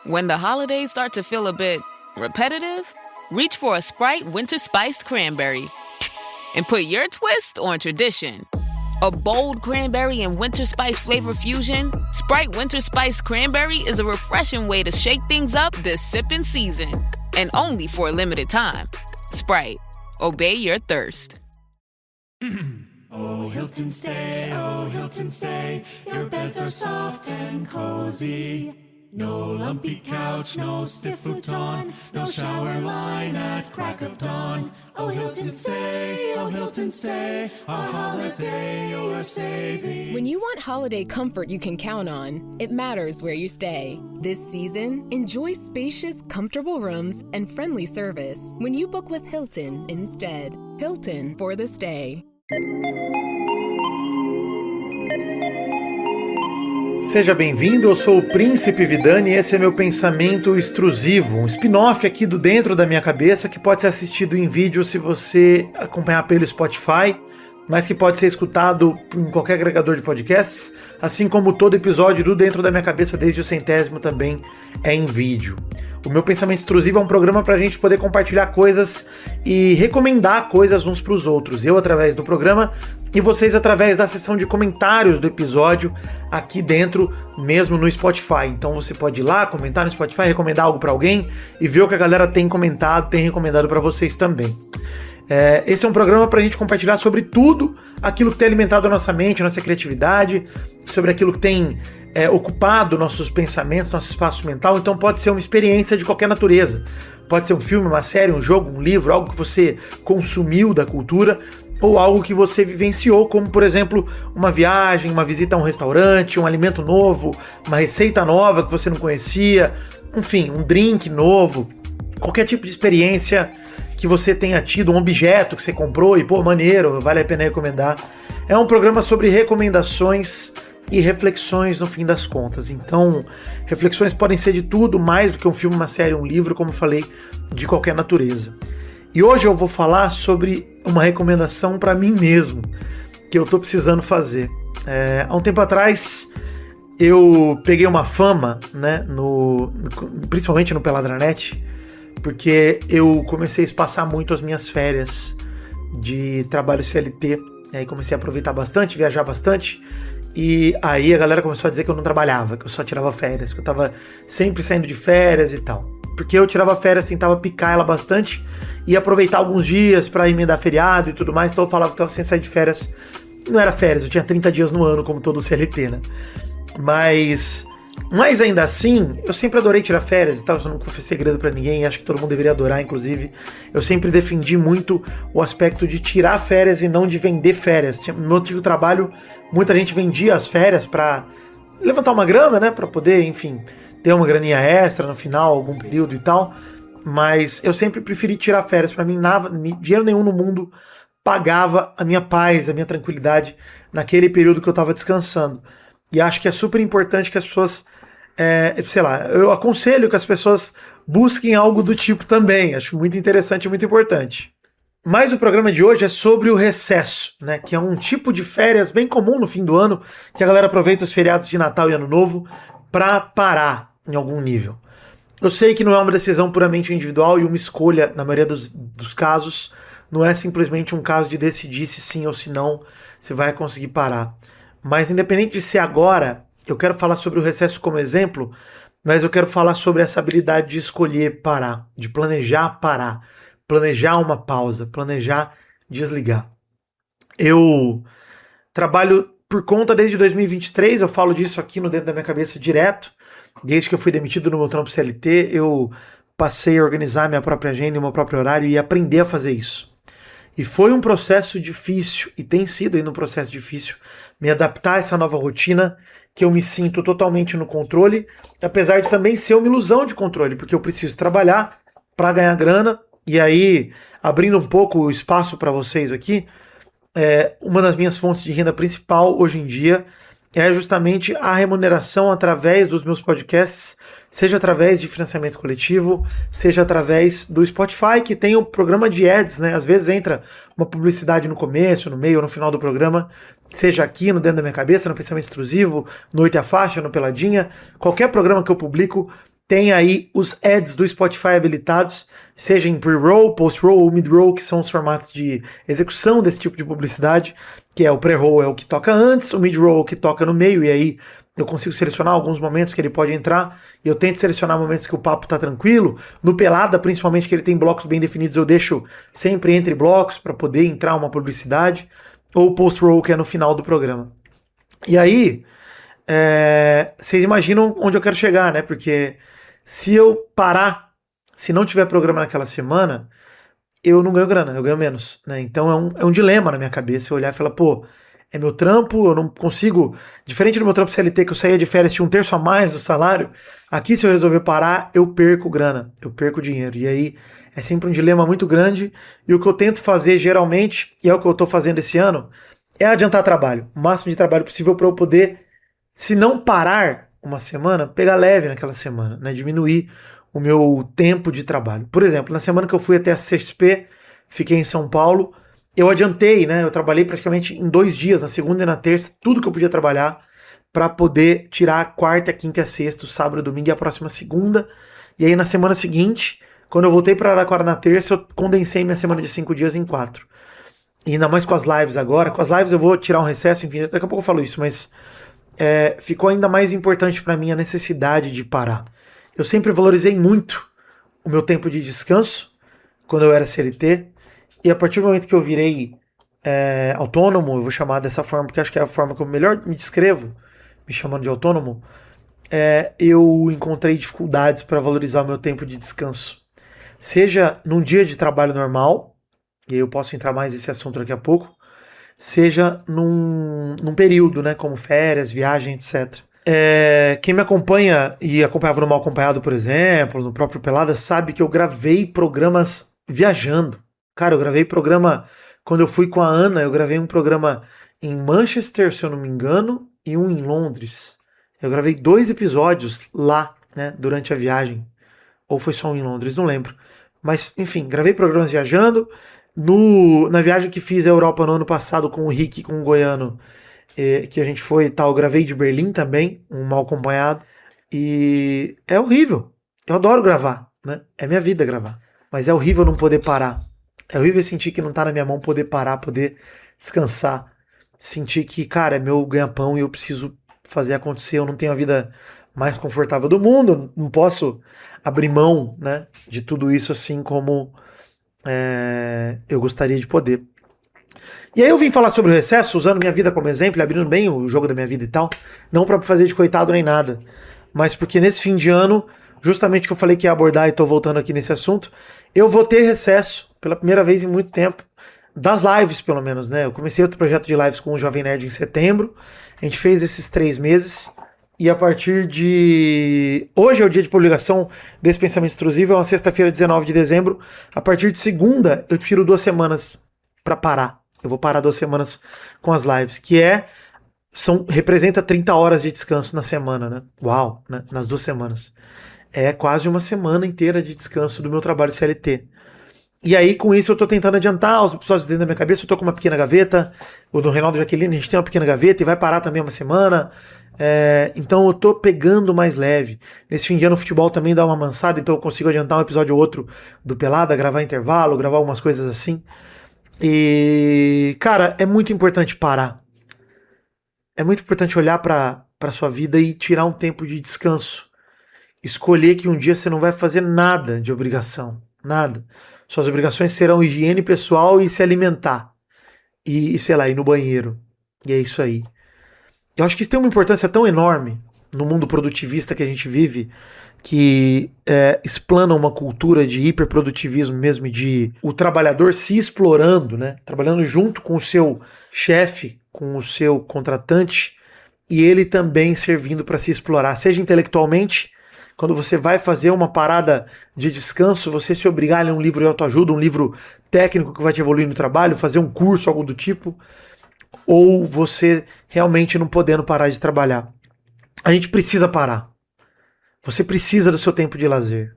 When the holidays start to feel a bit repetitive, reach for a Sprite Winter Spiced Cranberry and put your twist on tradition. A bold cranberry and winter spice flavor fusion, Sprite Winter Spiced Cranberry is a refreshing way to shake things up this sipping season. And only for a limited time. Sprite. Obey your thirst. Oh, Hilton stay, your beds are soft and cozy. No lumpy couch, no stiff futon, no shower line at crack of dawn. Oh, Hilton stay, a holiday you're saving. When you want holiday comfort you can count on, it matters where you stay. This season, enjoy spacious, comfortable rooms and friendly service when you book with Hilton instead. Hilton for the stay. Seja bem-vindo, eu sou o Príncipe Vidani e esse é meu pensamento extrusivo, um spin-off aqui do Dentro da Minha Cabeça que pode ser assistido em vídeo se você acompanhar pelo Spotify, mas que pode ser escutado em qualquer agregador de podcasts, assim como todo episódio do Dentro da Minha Cabeça desde o 100º também é em vídeo. O meu pensamento extrusivo é um programa para a gente poder compartilhar coisas e recomendar coisas uns para os outros, eu através do programa e vocês através da seção de comentários do episódio aqui dentro, mesmo no Spotify. Então você pode ir lá, comentar no Spotify, recomendar algo para alguém e ver o que a galera tem comentado, tem recomendado para vocês também. Esse é um programa para a gente compartilhar sobre tudo aquilo que tem alimentado a nossa mente, a nossa criatividade, sobre aquilo que tem ocupado nossos pensamentos, nosso espaço mental. Então pode ser uma experiência de qualquer natureza. Pode ser um filme, uma série, um jogo, um livro, algo que você consumiu da cultura ou algo que você vivenciou, como por exemplo uma viagem, uma visita a um restaurante, um alimento novo, uma receita nova que você não conhecia, enfim, um drink novo, qualquer tipo de experiência que você tenha tido, um objeto que você comprou e, pô, maneiro, vale a pena recomendar. É um programa sobre recomendações e reflexões no fim das contas. Então, reflexões podem ser de tudo, mais do que um filme, uma série, um livro, como eu falei, de qualquer natureza. E hoje eu vou falar sobre uma recomendação para mim mesmo, que eu tô precisando fazer. Há um tempo atrás, eu peguei uma fama, né, principalmente no Peladranet, porque eu comecei a espaçar muito as minhas férias de trabalho CLT, aí comecei a aproveitar bastante, viajar bastante, e aí a galera começou a dizer que eu não trabalhava, que eu só tirava férias, que eu tava sempre saindo de férias e tal. Porque eu tirava férias, tentava picar ela bastante e aproveitar alguns dias pra emendar feriado e tudo mais, então eu falava que tava sem sair de férias. Não era férias, eu tinha 30 dias no ano, como todo CLT, né? Mas ainda assim, eu sempre adorei tirar férias e tal, isso não foi segredo pra ninguém, acho que todo mundo deveria adorar, inclusive. Eu sempre defendi muito o aspecto de tirar férias e não de vender férias. No meu antigo trabalho, muita gente vendia as férias pra levantar uma grana, né, pra poder, enfim, ter uma graninha extra no final, algum período e tal, mas eu sempre preferi tirar férias. Pra mim, dinheiro nenhum no mundo pagava a minha paz, a minha tranquilidade naquele período que eu tava descansando. E acho que é super importante que as pessoas, eu aconselho que as pessoas busquem algo do tipo também. Acho muito interessante e muito importante. Mas o programa de hoje é sobre o recesso, né? Que é um tipo de férias bem comum no fim do ano, que a galera aproveita os feriados de Natal e Ano Novo para parar em algum nível. Eu sei que não é uma decisão puramente individual e uma escolha, na maioria dos casos, não é simplesmente um caso de decidir se sim ou se não, se vai conseguir parar. Mas independente de ser agora, eu quero falar sobre o recesso como exemplo, mas eu quero falar sobre essa habilidade de escolher parar, de planejar parar, planejar uma pausa, planejar desligar. Eu trabalho por conta desde 2023, eu falo disso aqui no Dentro da Minha Cabeça direto. Desde que eu fui demitido no meu trampo CLT, eu passei a organizar minha própria agenda e meu próprio horário e aprender a fazer isso. E foi um processo difícil, e tem sido ainda um processo difícil, me adaptar a essa nova rotina, que eu me sinto totalmente no controle, apesar de também ser uma ilusão de controle, porque eu preciso trabalhar para ganhar grana, e aí, abrindo um pouco o espaço para vocês aqui, uma das minhas fontes de renda principal hoje em dia é justamente a remuneração através dos meus podcasts, seja através de financiamento coletivo, seja através do Spotify, que tem o programa de ads, né? Às vezes entra uma publicidade no começo, no meio ou no final do programa, seja aqui no Dentro da Minha Cabeça, no Pensamento Extrusivo, no Oito e a Faixa, no Peladinha, qualquer programa que eu publico tem aí os ads do Spotify habilitados, seja em pre-roll, post-roll ou mid-roll, que são os formatos de execução desse tipo de publicidade, que é o pre-roll é o que toca antes, o mid-roll é o que toca no meio, e aí eu consigo selecionar alguns momentos que ele pode entrar, e eu tento selecionar momentos que o papo tá tranquilo. No Pelada, principalmente, que ele tem blocos bem definidos, eu deixo sempre entre blocos para poder entrar uma publicidade, ou o post-roll, que é no final do programa. E aí, vocês imaginam onde eu quero chegar, né? Porque se eu parar, se não tiver programa naquela semana, eu não ganho grana, eu ganho menos, né? Então é um dilema na minha cabeça, eu olhar e falar, pô, é meu trampo, eu não consigo, diferente do meu trampo CLT, que eu saía de férias, tinha 1/3 a mais do salário, aqui se eu resolver parar, eu perco grana, eu perco dinheiro, e aí é sempre um dilema muito grande, e o que eu tento fazer geralmente, e é o que eu tô fazendo esse ano, é adiantar trabalho, o máximo de trabalho possível para eu poder, se não parar uma semana, pegar leve naquela semana, né, diminuir o meu tempo de trabalho. Por exemplo, na semana que eu fui até a CXP, fiquei em São Paulo, eu adiantei, né? Eu trabalhei praticamente em 2 dias, na segunda e na terça, tudo que eu podia trabalhar para poder tirar a quarta, a quinta e a sexta, o sábado, o domingo e a próxima segunda. E aí na semana seguinte, quando eu voltei para Araraquara na terça, eu condensei minha semana de 5 dias em 4. E ainda mais com as lives agora. Com as lives eu vou tirar um recesso, enfim, daqui a pouco eu falo isso, mas ficou ainda mais importante para mim a necessidade de parar. Eu sempre valorizei muito o meu tempo de descanso quando eu era CLT, e a partir do momento que eu virei autônomo, eu vou chamar dessa forma porque acho que é a forma que eu melhor me descrevo, me chamando de autônomo, eu encontrei dificuldades para valorizar o meu tempo de descanso. Seja num dia de trabalho normal, e eu posso entrar mais nesse assunto daqui a pouco, seja num período, né, como férias, viagem, etc. Quem me acompanha e acompanhava no Mal Acompanhado, por exemplo, no próprio Pelada, sabe que eu gravei programas viajando. Cara, eu gravei programa, quando eu fui com a Ana, eu gravei um programa em Manchester, se eu não me engano, e um em Londres. Eu gravei 2 episódios lá, né, durante a viagem. Ou foi só um em Londres, não lembro. Mas, enfim, gravei programas viajando. Na viagem que fiz à Europa no ano passado com o Rick, com o Goiano, que a gente foi e tal, eu gravei de Berlim também, um Mal Acompanhado, e é horrível, eu adoro gravar, né? É minha vida gravar, mas é horrível não poder parar, é horrível sentir que não tá na minha mão poder parar, poder descansar, sentir que, cara, é meu ganha-pão e eu preciso fazer acontecer, eu não tenho a vida mais confortável do mundo, não posso abrir mão, né, de tudo isso assim como eu gostaria de poder. E aí eu vim falar sobre o recesso, usando minha vida como exemplo, abrindo bem o jogo da minha vida e tal, não pra fazer de coitado nem nada, mas porque nesse fim de ano, justamente que eu falei que ia abordar e tô voltando aqui nesse assunto, eu vou ter recesso pela primeira vez em muito tempo, das lives pelo menos, né? Eu comecei outro projeto de lives com o Jovem Nerd em setembro, a gente fez esses 3 meses, e a partir de... Hoje é o dia de publicação desse Pensamento Extrusivo, é uma sexta-feira, 19 de dezembro, a partir de segunda eu tiro 2 semanas pra parar. Eu vou parar 2 semanas com as lives, que representa 30 horas de descanso na semana, né? Uau, né? Nas 2 semanas. É quase uma semana inteira de descanso do meu trabalho CLT. E aí, com isso, eu tô tentando adiantar os episódios dentro da minha cabeça. Eu tô com uma pequena gaveta, o do Reinaldo Jaqueline, a gente tem uma pequena gaveta e vai parar também uma semana. Então eu tô pegando mais leve. Nesse fim de ano o futebol também dá uma amansada, então eu consigo adiantar um episódio ou outro do Pelada, gravar intervalo, gravar algumas coisas assim. E, cara, é muito importante parar. É muito importante olhar pra sua vida e tirar um tempo de descanso. Escolher que um dia você não vai fazer nada de obrigação. Nada. Suas obrigações serão higiene pessoal e se alimentar. E sei lá, ir no banheiro. E é isso aí. Eu acho que isso tem uma importância tão enorme no mundo produtivista que a gente vive, que explana uma cultura de hiperprodutivismo mesmo, de o trabalhador se explorando, né? Trabalhando junto com o seu chefe, com o seu contratante, e ele também servindo para se explorar, seja intelectualmente, quando você vai fazer uma parada de descanso, você se obrigar a ler um livro de autoajuda, um livro técnico que vai te evoluir no trabalho, fazer um curso, algo do tipo, ou você realmente não podendo parar de trabalhar. A gente precisa parar. Você precisa do seu tempo de lazer.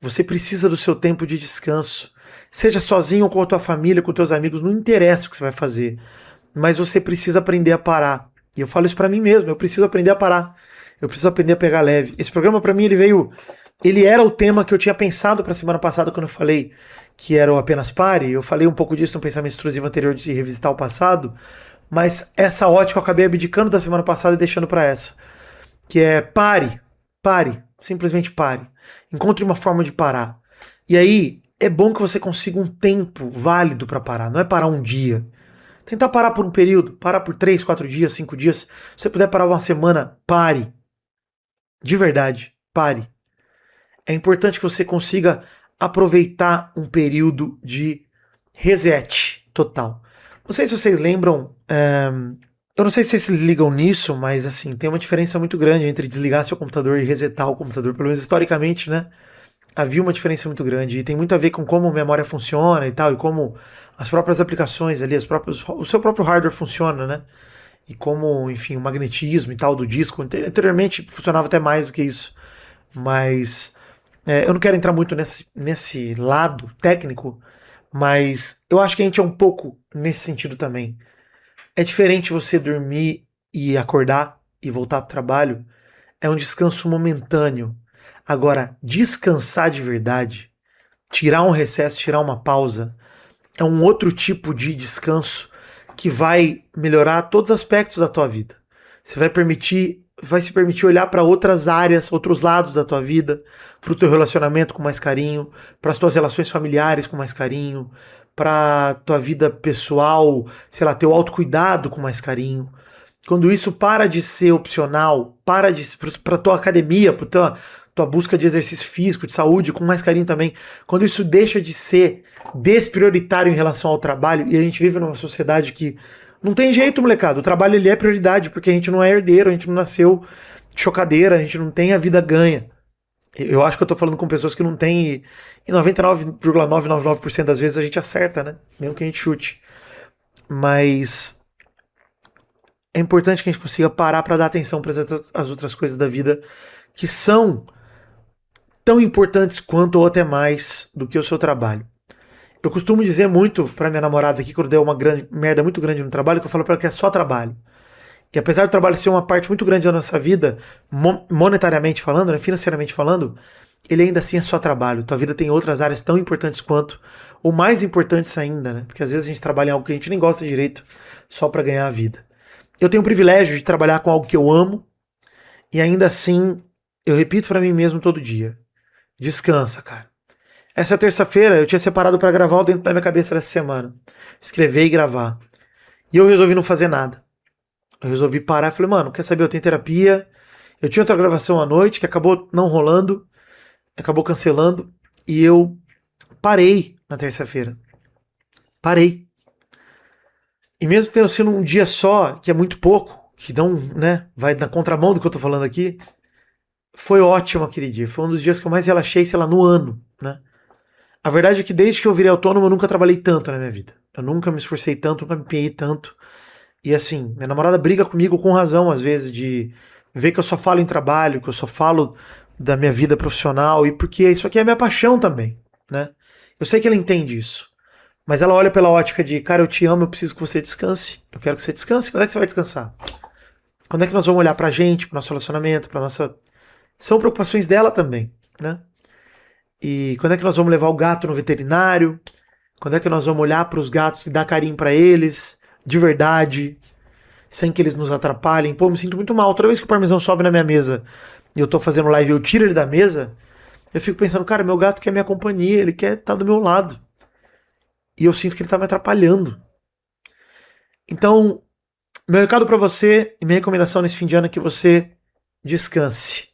Você precisa do seu tempo de descanso. Seja sozinho ou com a tua família, com teus amigos, não interessa o que você vai fazer. Mas você precisa aprender a parar. E eu falo isso pra mim mesmo, eu preciso aprender a parar. Eu preciso aprender a pegar leve. Esse programa pra mim ele veio ele era o tema que eu tinha pensado para a semana passada quando eu falei que era o Apenas Pare. Eu falei um pouco disso no pensamento extrusivo anterior de revisitar o passado, mas essa ótica eu acabei abdicando da semana passada e deixando para essa, que é pare, simplesmente pare. Encontre uma forma de parar. E aí é bom que você consiga um tempo válido para parar, não é parar um dia. Tentar parar por um período, parar por 3, 4 dias, 5 dias. Se você puder parar uma semana, pare. De verdade, pare. É importante que você consiga aproveitar um período de reset total. Não sei se vocês lembram, eu não sei se vocês ligam nisso, mas assim, tem uma diferença muito grande entre desligar seu computador e resetar o computador. Pelo menos historicamente, né? Havia uma diferença muito grande e tem muito a ver com como a memória funciona e tal, e como as próprias aplicações ali, o seu próprio hardware funciona, né? E como, enfim, o magnetismo e tal do disco. Anteriormente funcionava até mais do que isso, mas eu não quero entrar muito nesse lado técnico, mas eu acho que a gente é um pouco nesse sentido também. É diferente você dormir e acordar e voltar para o trabalho, é um descanso momentâneo. Agora, descansar de verdade, tirar um recesso, tirar uma pausa, é um outro tipo de descanso que vai melhorar todos os aspectos da tua vida. Você vai se permitir olhar para outras áreas, outros lados da tua vida, para o teu relacionamento com mais carinho, para as tuas relações familiares com mais carinho, para a tua vida pessoal, sei lá, teu autocuidado com mais carinho. Quando isso para de ser opcional, para a tua academia, para tua busca de exercício físico, de saúde, com mais carinho também, quando isso deixa de ser desprioritário em relação ao trabalho, e a gente vive numa sociedade que não tem jeito, molecada, o trabalho ele é prioridade, porque a gente não é herdeiro, a gente não nasceu de chocadeira, a gente não tem a vida ganha. Eu acho que eu tô falando com pessoas que não têm, e 99,999% das vezes a gente acerta, né? Mesmo que a gente chute. Mas é importante que a gente consiga parar para dar atenção para as outras coisas da vida que são tão importantes quanto ou até mais do que o seu trabalho. Eu costumo dizer muito pra minha namorada aqui, quando der uma merda muito grande no trabalho, que eu falo pra ela que é só trabalho. E apesar do trabalho ser uma parte muito grande da nossa vida, monetariamente falando, né, financeiramente falando, ele ainda assim é só trabalho. Tua vida tem outras áreas tão importantes quanto, ou mais importantes ainda, né? Porque às vezes a gente trabalha em algo que a gente nem gosta direito, só pra ganhar a vida. Eu tenho o privilégio de trabalhar com algo que eu amo, e ainda assim, eu repito pra mim mesmo todo dia: descansa, cara. Essa terça-feira eu tinha separado pra gravar o dentro da minha cabeça dessa semana. Escrever e gravar. E eu resolvi não fazer nada. Eu resolvi parar e falei, mano, quer saber, eu tenho terapia. Eu tinha outra gravação à noite que acabou não rolando, acabou cancelando. E eu parei na terça-feira. Parei. E mesmo tendo sido um dia só, que é muito pouco, que não, né, vai na contramão do que eu tô falando aqui, foi ótimo aquele dia. Foi um dos dias que eu mais relaxei, sei lá, no ano, né? A verdade é que desde que eu virei autônomo eu nunca trabalhei tanto na minha vida. Eu nunca me esforcei tanto, nunca me empenhei tanto. E assim, minha namorada briga comigo com razão às vezes de ver que eu só falo em trabalho, que eu só falo da minha vida profissional, e porque isso aqui é minha paixão também, né? Eu sei que ela entende isso. Mas ela olha pela ótica de, cara, eu te amo, eu preciso que você descanse. Eu quero que você descanse. Quando é que você vai descansar? Quando é que nós vamos olhar pra gente, pro nosso relacionamento, pra nossa... São preocupações dela também, né? E quando é que nós vamos levar o gato no veterinário? Quando é que nós vamos olhar para os gatos e dar carinho para eles, de verdade, sem que eles nos atrapalhem? Pô, eu me sinto muito mal. Toda vez que o parmesão sobe na minha mesa e eu tô fazendo live e eu tiro ele da mesa, eu fico pensando, cara, meu gato quer minha companhia, ele quer estar do meu lado. E eu sinto que ele tá me atrapalhando. Então, meu recado para você e minha recomendação nesse fim de ano é que você descanse.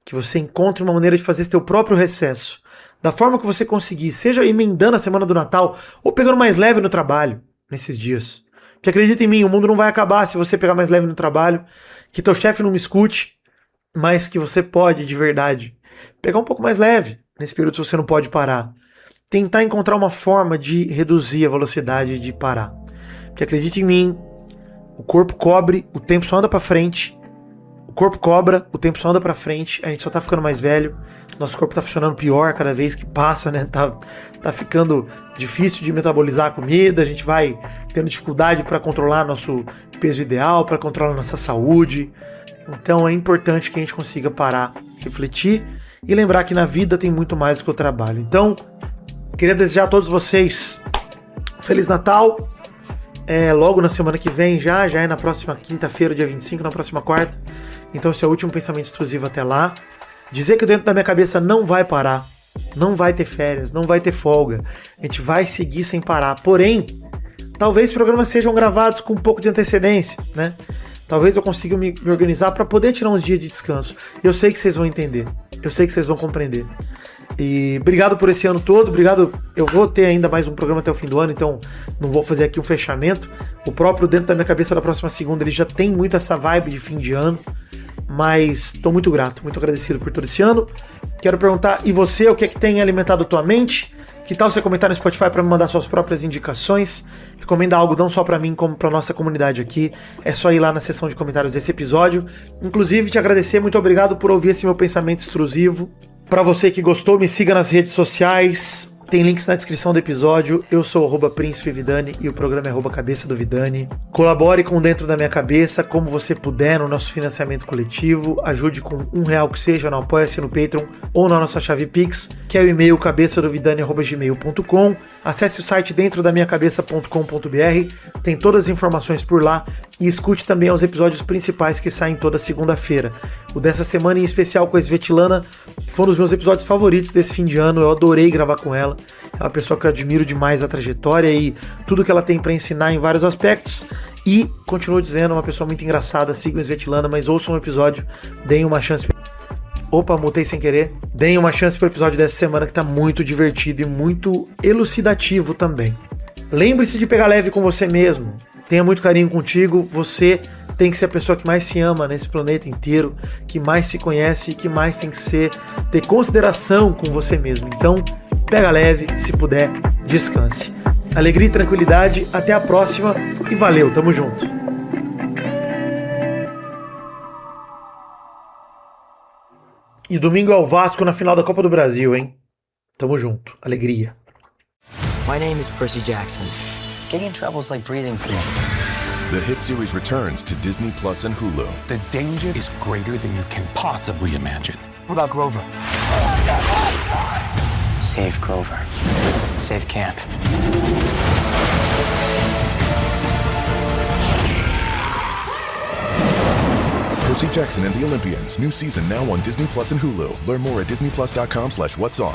Que você encontre uma maneira de fazer esse teu próprio recesso. Da forma que você conseguir, seja emendando a semana do Natal ou pegando mais leve no trabalho nesses dias. Porque acredita em mim, o mundo não vai acabar se você pegar mais leve no trabalho, que teu chefe não me escute, mas que você pode, de verdade, pegar um pouco mais leve nesse período se você não pode parar. Tentar encontrar uma forma de reduzir a velocidade de parar. Porque acredite em mim, o corpo cobre, o tempo só anda pra frente. O corpo cobra, o tempo só anda pra frente, a gente só tá ficando mais velho, nosso corpo tá funcionando pior cada vez que passa, né? Tá ficando difícil de metabolizar a comida, a gente vai tendo dificuldade para controlar nosso peso ideal, para controlar nossa saúde. Então é importante que a gente consiga parar, refletir e lembrar que na vida tem muito mais do que o trabalho. Então, queria desejar a todos vocês Feliz Natal, logo na semana que vem já é na próxima quinta-feira, dia 25, na próxima quarta. Então esse é o último pensamento extrusivo até lá. Dizer que dentro da minha cabeça não vai parar, não vai ter férias, não vai ter folga, a gente vai seguir sem parar. Porém, talvez programas sejam gravados com um pouco de antecedência, né? Talvez eu consiga me organizar para poder tirar uns dias de descanso. Eu sei que vocês vão entender, eu sei que vocês vão compreender. E obrigado por esse ano todo, obrigado. Eu vou ter ainda mais um programa até o fim do ano, então não vou fazer aqui um fechamento. O próprio Dentro da Minha Cabeça da próxima segunda, ele já tem muito essa vibe de fim de ano, mas estou muito grato, muito agradecido por todo esse ano. Quero perguntar, e você, o que é que tem alimentado a tua mente? Que tal você comentar no Spotify para me mandar suas próprias indicações? Recomenda algo não só para mim, como para nossa comunidade aqui. É só ir lá na seção de comentários desse episódio. Inclusive, te agradecer, muito obrigado por ouvir esse meu pensamento extrusivo. Para você que gostou, me siga nas redes sociais. Tem links na descrição do episódio. Eu sou o @Príncipe Vidani e o programa é @Cabeça do Vidani. Colabore com Dentro da Minha Cabeça, como você puder, no nosso financiamento coletivo. Ajude com R$1 que seja, no Apoia-se, no Patreon ou na nossa chave Pix, que é o e-mail cabeçadovidani@gmail.com. Acesse o site dentrodamiacabeça.com.br. Tem todas as informações por lá. E escute também os episódios principais que saem toda segunda-feira. O dessa semana em especial com a Svetlana foi um dos meus episódios favoritos desse fim de ano. Eu adorei gravar com ela. É uma pessoa que eu admiro demais a trajetória e tudo que ela tem para ensinar em vários aspectos. E, continuo dizendo, uma pessoa muito engraçada. Sigam a Svetlana, mas ouçam um episódio. Deem uma chance. Opa, mutei sem querer. Deem uma chance pro episódio dessa semana que tá muito divertido e muito elucidativo também. Lembre-se de pegar leve com você mesmo. Tenha muito carinho contigo. Você tem que ser a pessoa que mais se ama nesse planeta inteiro, que mais se conhece e que mais tem que ter consideração com você mesmo. Então, pega leve, se puder, descanse. Alegria e tranquilidade, até a próxima e valeu, tamo junto. E domingo é o Vasco na final da Copa do Brasil, hein? Tamo junto, alegria. My name is Percy Jackson. Getting in trouble is like breathing for me. The hit series returns to Disney Plus and Hulu. The danger is greater than you can possibly imagine. What about Grover? Save Grover. Save camp. Percy Jackson and the Olympians. New season now on Disney Plus and Hulu. Learn more at disneyplus.com/what's on.